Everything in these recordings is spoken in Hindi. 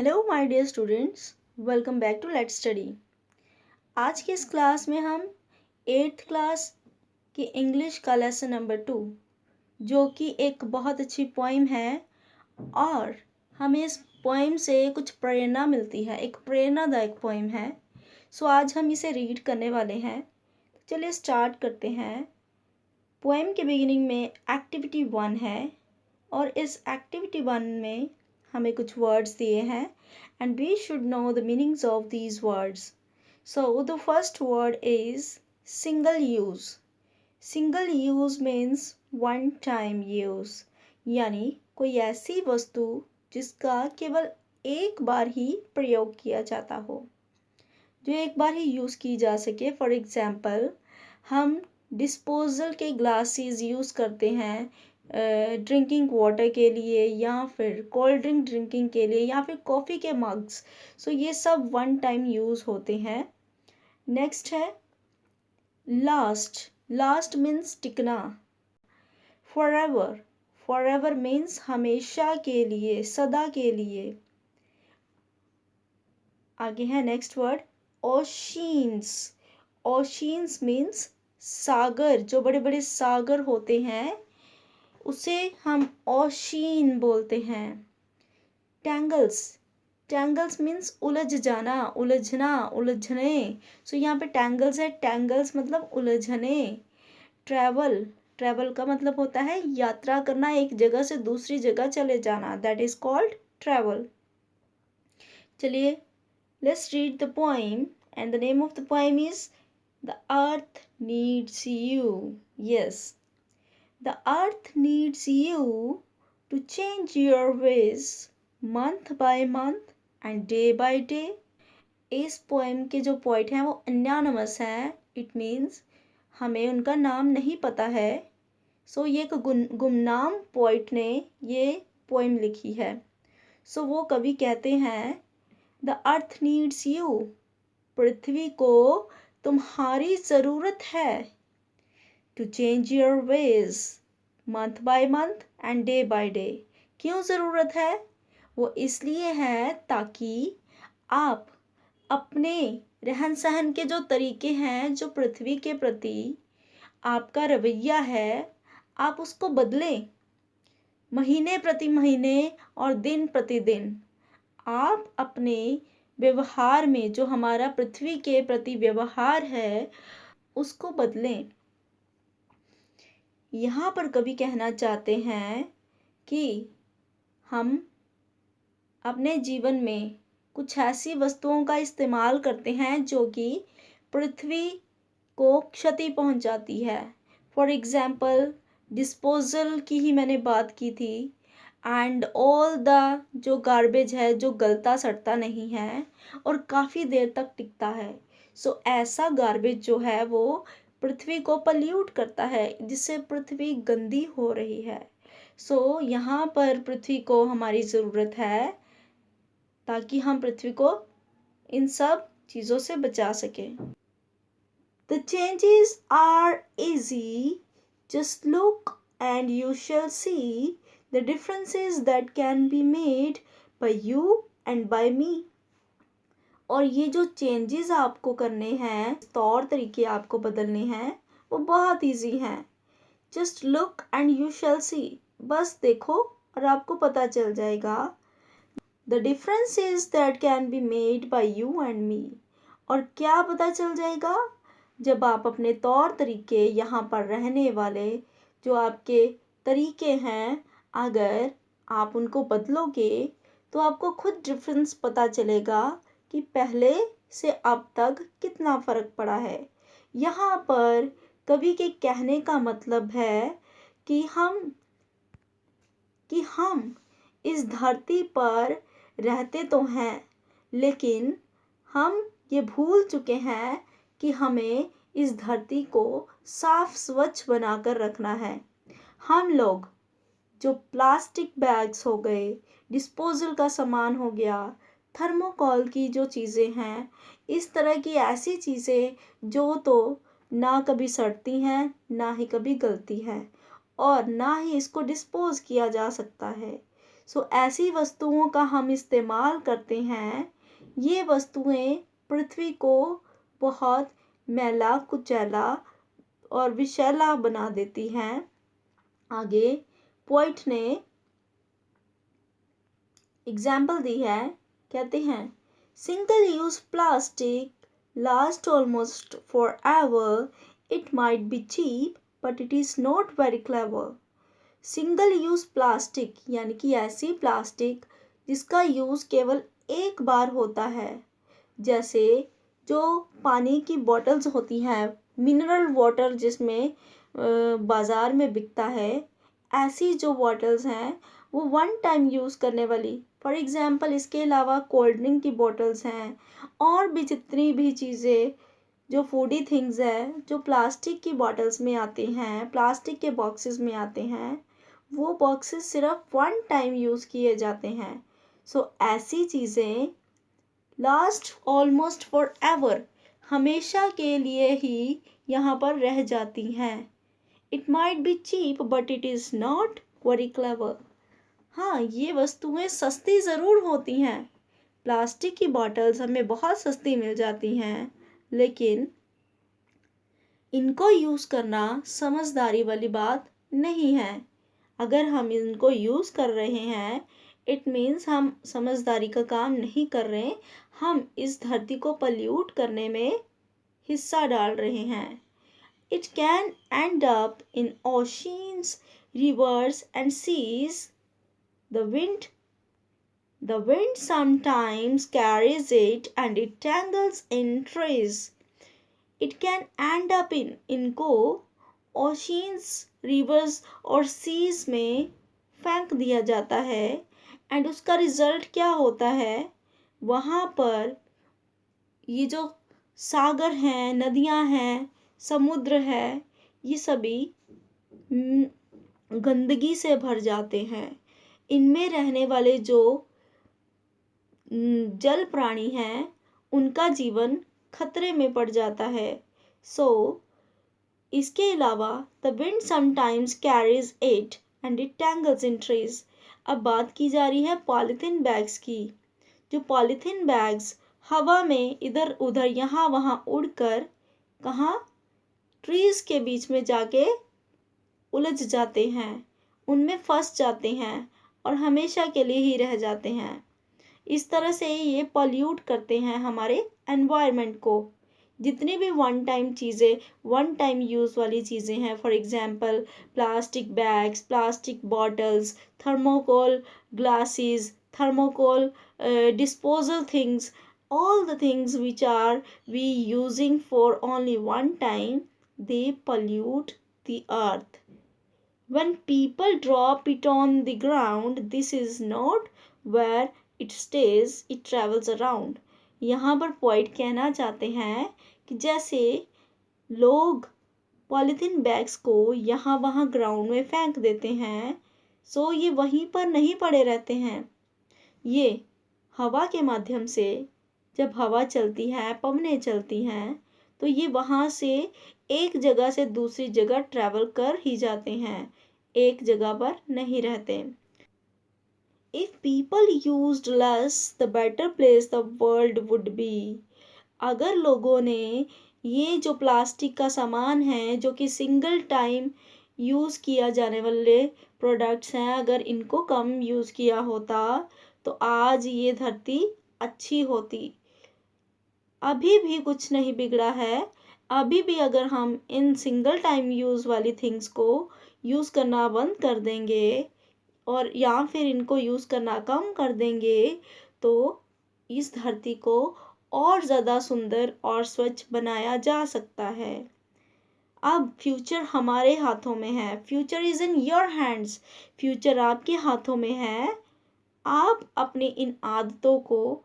Hello my dear students, welcome back to let's study. आज की इस क्लास में हम 8th क्लास की इंग्लिश का लेसन नंबर 2, जो कि एक बहुत अच्छी पोइम है और हमें इस पोइम से कुछ प्रेरणा मिलती है, एक प्रेरणादायक पोइम है। सो आज हम इसे रीड करने वाले हैं। चलिए स्टार्ट करते हैं। पोइम के बिगिनिंग में एक्टिविटी 1 है और इस एक्टिविटी 1 में हमें कुछ वर्ड्स दिए हैं and we should know the meanings of these words. So the first word is single use. Single use means one time use, यानी कोई ऐसी वस्तु जिसका केवल एक बार ही प्रयोग किया जाता हो, जो एक बार ही यूज़ की जा सके। फॉर एग्जाम्पल, हम डिस्पोजल के ग्लासेस यूज़ करते हैं ड्रिंकिंग वाटर के लिए, या फिर कोल्ड ड्रिंक ड्रिंकिंग के लिए, या फिर कॉफ़ी के मग्स। सो ये सब वन टाइम यूज़ होते हैं। नेक्स्ट है लास्ट। लास्ट मीन्स टिकना। फॉरएवर। फॉरएवर मीन्स हमेशा के लिए, सदा के लिए। आगे है next word oceans. Oceans means सागर। जो बड़े बड़े सागर होते हैं उसे हम ओशियन बोलते हैं। टैंगल्स। टैंगल्स मीन्स उलझ जाना, उलझना, उलझने। सो यहाँ पे टैंगल्स है, टैंगल्स मतलब उलझने। ट्रैवल। ट्रैवल का मतलब होता है यात्रा करना, एक जगह से दूसरी जगह चले जाना, दैट इज कॉल्ड ट्रैवल। चलिए let's read the poem and the name of the poem is the earth needs you. Yes, the earth needs you to change your ways month by month and day by day. इस पोएम के जो पोइट हैं वो अन्यानमस हैं। इट मीन्स हमें उनका नाम नहीं पता है। सो ये एक गुमनाम पोइट ने ये पोएम लिखी है। सो वो कवि कहते हैं द अर्थ नीड्स यू, पृथ्वी को तुम्हारी ज़रूरत है। To change your ways month by month and day by day. क्यों ज़रूरत है? वो इसलिए है ताकि आप अपने रहन सहन के जो तरीके हैं, जो पृथ्वी के प्रति आपका रवैया है, आप उसको बदलें। महीने प्रति महीने और दिन प्रतिदिन आप अपने व्यवहार में, जो हमारा पृथ्वी के प्रति व्यवहार है, उसको बदलें। यहाँ पर कवि कहना चाहते हैं कि हम अपने जीवन में कुछ ऐसी वस्तुओं का इस्तेमाल करते हैं जो कि पृथ्वी को क्षति पहुंचाती है। फॉर एग्जाम्पल, डिस्पोजल की ही मैंने बात की थी। एंड ऑल द जो गार्बेज है, जो गलता सड़ता नहीं है और काफ़ी देर तक टिकता है। सो ऐसा गार्बेज जो है वो पृथ्वी को पल्यूट करता है, जिससे पृथ्वी गंदी हो रही है। सो यहाँ पर पृथ्वी को हमारी ज़रूरत है ताकि हम पृथ्वी को इन सब चीज़ों से बचा सकें। The changes are easy, just look and you shall see the differences that can be made by you and by me. और ये जो चेंजेस आपको करने हैं, तौर तरीके आपको बदलने हैं, वो बहुत इजी हैं। Just look and you shall see. बस देखो और आपको पता चल जाएगा। The differences that can be made by you and me. और क्या पता चल जाएगा? जब आप अपने तौर तरीके, यहाँ पर रहने वाले जो आपके तरीके हैं, अगर आप उनको बदलोगे तो आपको खुद डिफरेंस पता चलेगा कि पहले से अब तक कितना फ़र्क पड़ा है। यहाँ पर कवि के कहने का मतलब है कि हम इस धरती पर रहते तो हैं, लेकिन हम ये भूल चुके हैं कि हमें इस धरती को साफ स्वच्छ बनाकर रखना है। हम लोग जो प्लास्टिक बैग्स हो गए, डिस्पोजल का सामान हो गया, थर्मोकॉल की जो चीज़ें हैं, इस तरह की ऐसी चीज़ें जो तो ना कभी सड़ती हैं, ना ही कभी गलती है, और ना ही इसको डिस्पोज किया जा सकता है। सो ऐसी वस्तुओं का हम इस्तेमाल करते हैं, ये वस्तुएं पृथ्वी को बहुत मैला कुचैला और विषैला बना देती हैं। आगे पोइट ने एग्जाम्पल दी है, कहते हैं single use plastic last almost forever, it might be cheap but it is not very clever. Single use plastic यानी कि ऐसी प्लास्टिक जिसका यूज़ केवल एक बार होता है, जैसे जो पानी की बॉटल्स होती हैं, मिनरल वाटर जिसमें बाज़ार में बिकता है, ऐसी जो बॉटल्स हैं वो वन टाइम यूज़ करने वाली। फॉर एग्ज़ाम्पल इसके अलावा कोल्ड ड्रिंक की बॉटल्स हैं और भी जितनी भी चीज़ें जो फूडी थिंग्स है जो प्लास्टिक की बॉटल्स में आते हैं, प्लास्टिक के बॉक्सेस में आते हैं, वो बॉक्सेस सिर्फ वन टाइम यूज़ किए जाते हैं। सो ऐसी चीज़ें लास्ट ऑलमोस्ट फॉर एवर, हमेशा के लिए ही यहाँ पर रह जाती हैं। It might be cheap but it is not very clever. हाँ, ये वस्तुएं सस्ती ज़रूर होती हैं, प्लास्टिक की बॉटल्स हमें बहुत सस्ती मिल जाती हैं, लेकिन इनको यूज़ करना समझदारी वाली बात नहीं है। अगर हम इनको यूज़ कर रहे हैं, इट मीन्स हम समझदारी का काम नहीं कर रहे, हम इस धरती को पल्यूट करने में हिस्सा डाल रहे हैं। It can end up in oceans, rivers and seas. The wind, the wind sometimes carries it and it tangles in trees. It can end up in इनको oceans, rivers और seas में फेंक दिया जाता है एंड उसका रिजल्ट क्या होता है, वहाँ पर ये जो सागर हैं, नदियाँ हैं, समुद्र है, ये सभी गंदगी से भर जाते हैं। इनमें रहने वाले जो जल प्राणी हैं उनका जीवन खतरे में पड़ जाता है। सो इसके अलावा the wind sometimes carries it and it tangles in trees. अब बात की जा रही है पॉलीथीन बैग्स की। जो पॉलीथीन बैग्स हवा में इधर उधर यहाँ वहाँ उड़कर कहाँ, ट्रीज के बीच में जाके उलझ जाते हैं, उनमें फंस जाते हैं और हमेशा के लिए ही रह जाते हैं। इस तरह से ये पॉल्यूट करते हैं हमारे एनवायरनमेंट को। जितनी भी वन टाइम चीज़ें, वन टाइम यूज़ वाली चीज़ें हैं, for example plastic bags, plastic bottles, thermocol glasses, thermocol disposal things, all the things which are we using for only one time, they pollute the earth. When people drop it on the ground, this is not where it stays, it travels around. यहाँ पर पॉइंट कहना चाहते हैं कि जैसे लोग पॉलीथीन बैग्स को यहाँ वहाँ ग्राउंड में फेंक देते हैं, सो ये वहीं पर नहीं पड़े रहते हैं, ये हवा के माध्यम से जब हवा चलती है, पवनें चलती हैं, तो ये वहाँ से एक जगह से दूसरी जगह ट्रैवल कर ही जाते हैं, एक जगह पर नहीं रहते। If people used less the better place the world would be. अगर लोगों ने ये जो प्लास्टिक का सामान है जो कि सिंगल टाइम यूज़ किया जाने वाले प्रोडक्ट्स हैं, अगर इनको कम यूज़ किया होता तो आज ये धरती अच्छी होती। अभी भी कुछ नहीं बिगड़ा है। अभी भी अगर हम इन सिंगल टाइम यूज़ वाली थिंग्स को यूज़ करना बंद कर देंगे और या फिर इनको यूज़ करना कम कर देंगे, तो इस धरती को और ज़्यादा सुंदर और स्वच्छ बनाया जा सकता है। अब फ्यूचर हमारे हाथों में है। Future is in your hands. Future आपके हाथों में है। आप अपनी इन आदतों को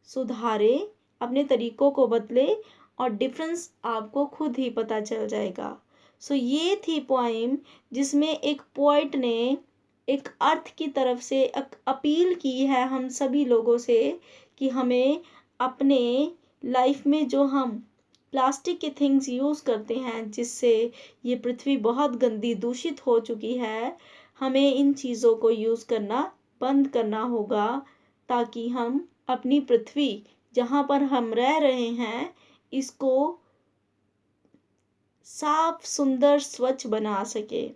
सुधारें, अपने तरीकों को बदलें और डिफरेंस आपको खुद ही पता चल जाएगा। सो ये थी पोएम जिसमें एक पोएट ने एक अर्थ की तरफ से एक अपील की है हम सभी लोगों से कि हमें अपने लाइफ में जो हम प्लास्टिक के थिंग्स यूज़ करते हैं जिससे ये पृथ्वी बहुत गंदी दूषित हो चुकी है, हमें इन चीज़ों को यूज़ करना बंद करना होगा, ताकि हम अपनी पृथ्वी जहाँ पर हम रह रहे हैं इसको साफ सुंदर स्वच्छ बना सके।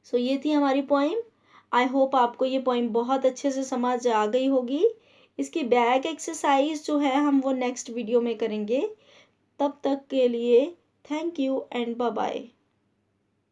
सो ये थी हमारी पोइम। आई होप आपको ये पोइम बहुत अच्छे से समझ आ गई होगी। इसकी बैक एक्सरसाइज जो है हम वो नेक्स्ट वीडियो में करेंगे। तब तक के लिए thank you and bye bye.